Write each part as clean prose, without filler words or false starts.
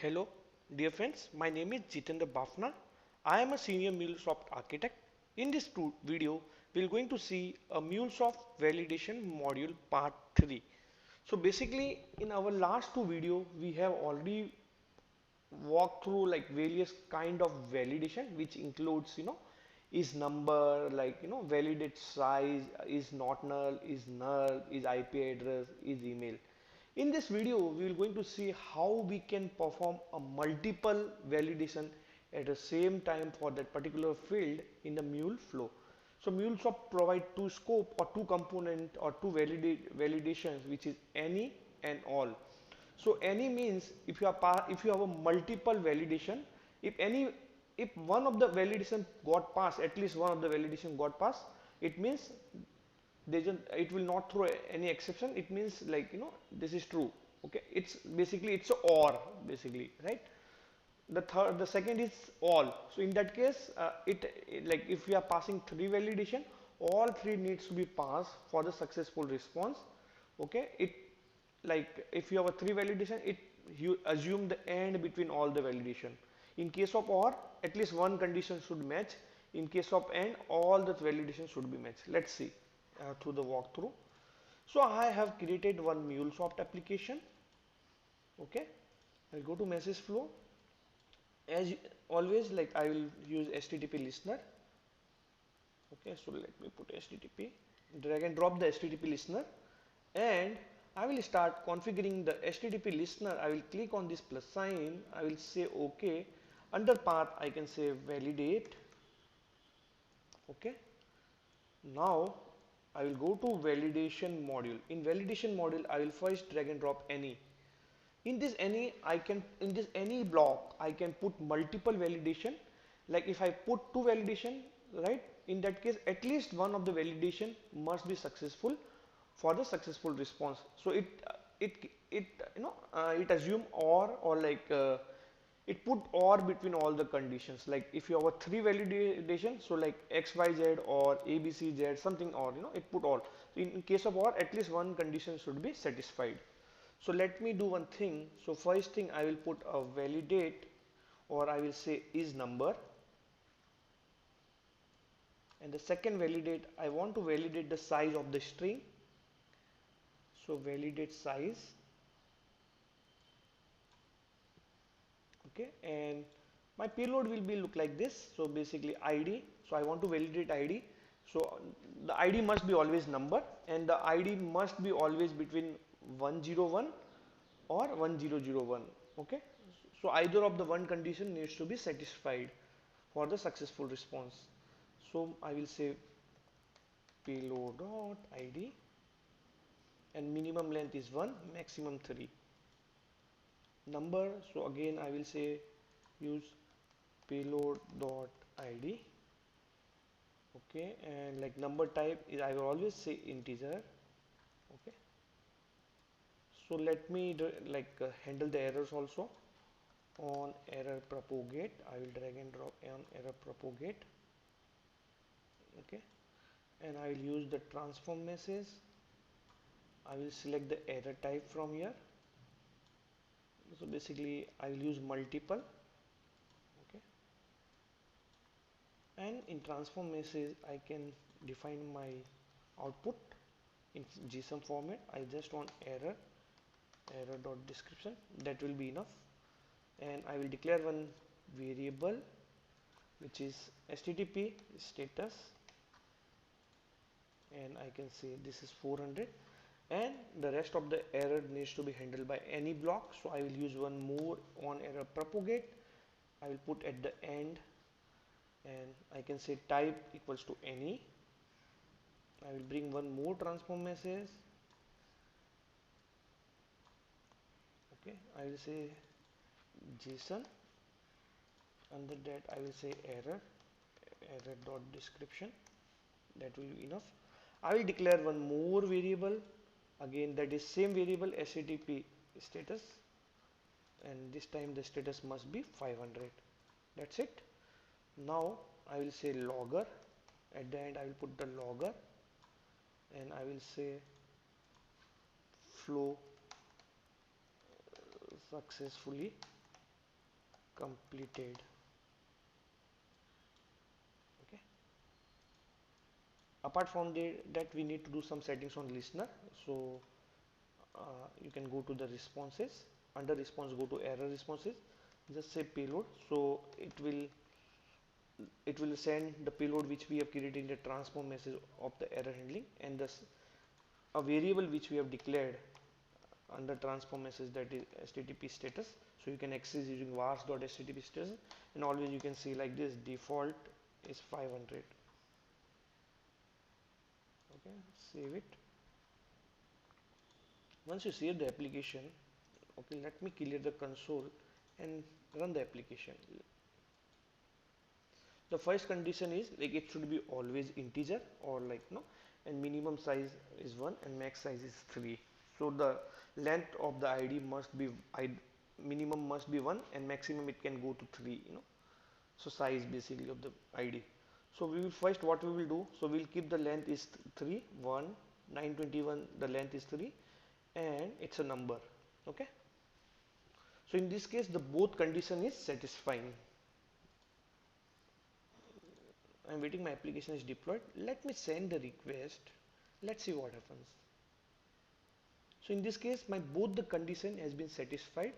Hello, dear friends. My name is Jitendra Bafna. I am a senior MuleSoft architect. In this video, we are going to see a MuleSoft validation module part 3. So basically, in our last two videos, we have already walked through like various kind of validation, which includes, is number, validate size, is not null, is IP address, is email. In this video, we are going to see how we can perform a multiple validation at the same time for that particular field in the Mule flow. So MuleSoft provide two scope or two component or two validations, which is any and all. So any means if you have a multiple validation, if any if one of the validation got passed, at least one of the validation got passed, it means it will not throw any exception. It means this is true. Okay, it's basically it's a or basically, right? The second is all. So in that case, like if we are passing three validation, all three needs to be passed for the successful response. Okay, it like if you have a three validation, it you assume the end between all the validation. In case of or, at least one condition should match. In case of and, all the validation should be matched. Let's see through the walkthrough. So I have created one MuleSoft application. Okay, I'll go to message flow. As always, like I will use HTTP listener. Okay, so let me put HTTP, drag and drop the HTTP listener, and I will start configuring the HTTP listener. I will click on this plus sign. I will say OK. Under path, I can say validate. Okay. Now I will go to validation module. In validation module, I will first drag and drop any. In this any block I can put multiple validation. Like if I put two validation, right, in that case at least one of the validation must be successful for the successful response. So it assume or it put or between all the conditions. Like if you have a three validation, so like XYZ or ABCZ something, or it put all. So in case of or, at least one condition should be satisfied. So let me do one thing. So first thing, I will put a validate, or I will say is number, and the second validate, I want to validate the size of the string. So validate size. Okay, and my payload will be look like this. So basically ID, so I want to validate ID. So the ID must be always number, and the ID must be always between 101 or 1001. Okay, so either of the one condition needs to be satisfied for the successful response. So I will say payload dot ID, and minimum length is 1, maximum 3. Number, so again I will say use payload dot ID. Okay, and like number type is, I will always say integer. Okay, so let me handle the errors also. On error propagate, I will drag and drop on error propagate. Okay, and I will use the transform message. I will select the error type from here. So basically I will use multiple. Okay, and in transform message I can define my output in JSON format. I just want error dot description, that will be enough. And I will declare one variable which is HTTP status, and I can say this is 400, and the rest of the error needs to be handled by any block. So I will use one more on error propagate. I will put at the end, and I can say type equals to any. I will bring one more transform message. Okay, I will say JSON. Under that I will say error dot description, that will be enough. I will declare one more variable, again that is same variable HTTP status, and this time the status must be 500. That's it. Now I will say logger. At the end I will put the logger, and I will say flow successfully. completed. Okay. Apart from that, we need to do some settings on listener. So you can go to the responses. Under response, go to error responses. Just say payload. So it will send the payload which we have created in the transform message of the error handling, and this a variable which we have declared under transform message, that is http status. So you can access using vars.http status, and always you can see like this, default is 500. Okay, save it. Once you save the application, okay, let me clear the console and run the application. The first condition is like it should be always integer, or like no, and minimum size is 1 and max size is 3. So the length of the id must be minimum must be 1 and maximum it can go to 3, so size basically of the id. So we will first, what we will do, so we'll keep the length is 3 1 921, the length is 3 and it's a number. Okay, so in this case the both condition is satisfying. I'm waiting, my application is deployed. Let me send the request. Let's see what happens. So in this case, my both the condition has been satisfied.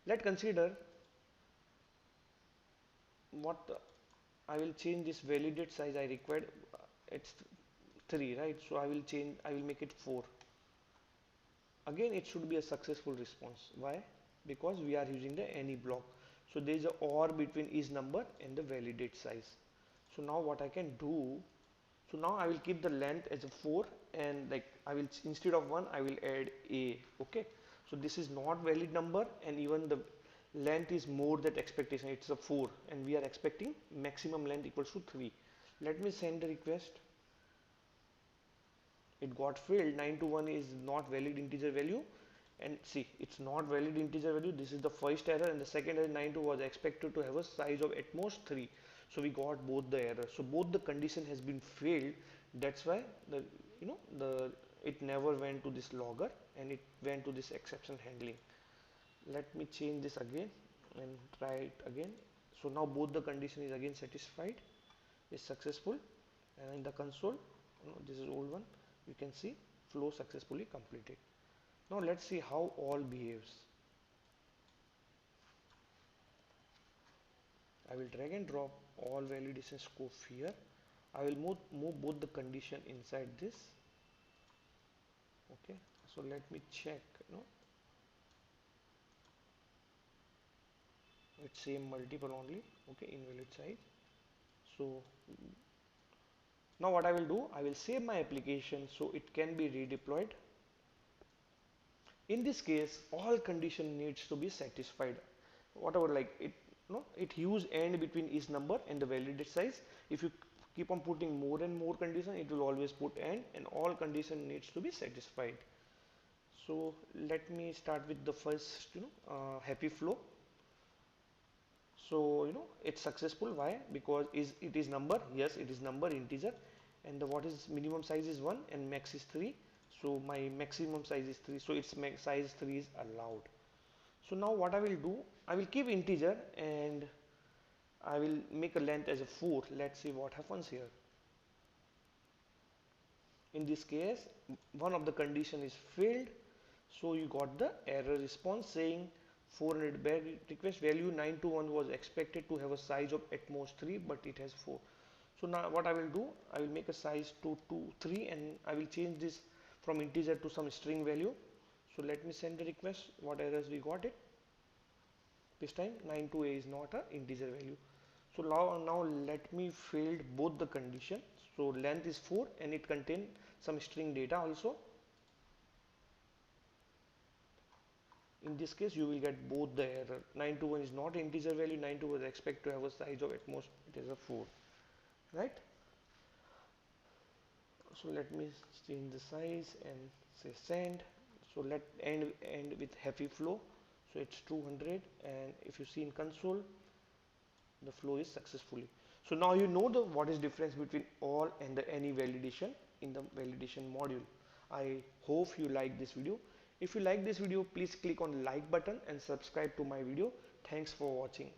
Let's consider what I will change this validate size I required. It's 3, right? So I will change, I will make it 4. Again, it should be a successful response. Why? Because we are using the any block. So there is a or between is number and the validate size. So now what I can do, so now I will keep the length as a 4, and like I will, instead of 1 I will add a. Okay, so this is not valid number, and even the length is more than expectation, it's a 4 and we are expecting maximum length equals to 3. Let me send the request. It got failed. 921 is not valid integer value, and see, it's not valid integer value. This is the first error, and the second error, 92 was expected to have a size of at most 3. So we got both the errors. So both the condition has been failed. That's why the it never went to this logger and it went to this exception handling. Let me change this again and try it again. So now both the condition is again satisfied, is successful, and in the console, this is old one, you can see flow successfully completed. Now let's see how all behaves. I will drag and drop all validation scope here. I will move both the condition inside this. Okay, so let me check. It's same multiple only. Okay, invalid size. So now what I will do, I will save my application so it can be redeployed. In this case, all condition needs to be satisfied. Whatever, like it use and between is number and the validate size. If you keep on putting more and more condition, it will always put and all condition needs to be satisfied. So let me start with the first happy flow. So it's successful. Why? Because it is number. Yes, it is number, integer, and the what is minimum size is 1 and max is 3. So my maximum size is 3, so its max size 3 is allowed. So now what I will do, I will keep integer and I will make a length as a 4. Let's see what happens here. In this case, one of the condition is failed, so you got the error response saying 400 request value 921 was expected to have a size of at most 3, but it has 4. So now what I will do, I will make a size to 3 and I will change this from integer to some string value. So let me send the request. What errors we got it? This time 92a is not a integer value. So now let me failed both the condition. So length is 4 and it contain some string data also. In this case you will get both the error. 921 is not integer value, 921 was expected to have a size of at most it is a 4, right? So let me change the size and say send. So let end with happy flow. So it's 200, and if you see in console, the flow is successfully. So now you know what is difference between all and the any validation in the validation module. I hope you like this video. If you like this video, please click on like button and subscribe to my video. Thanks for watching.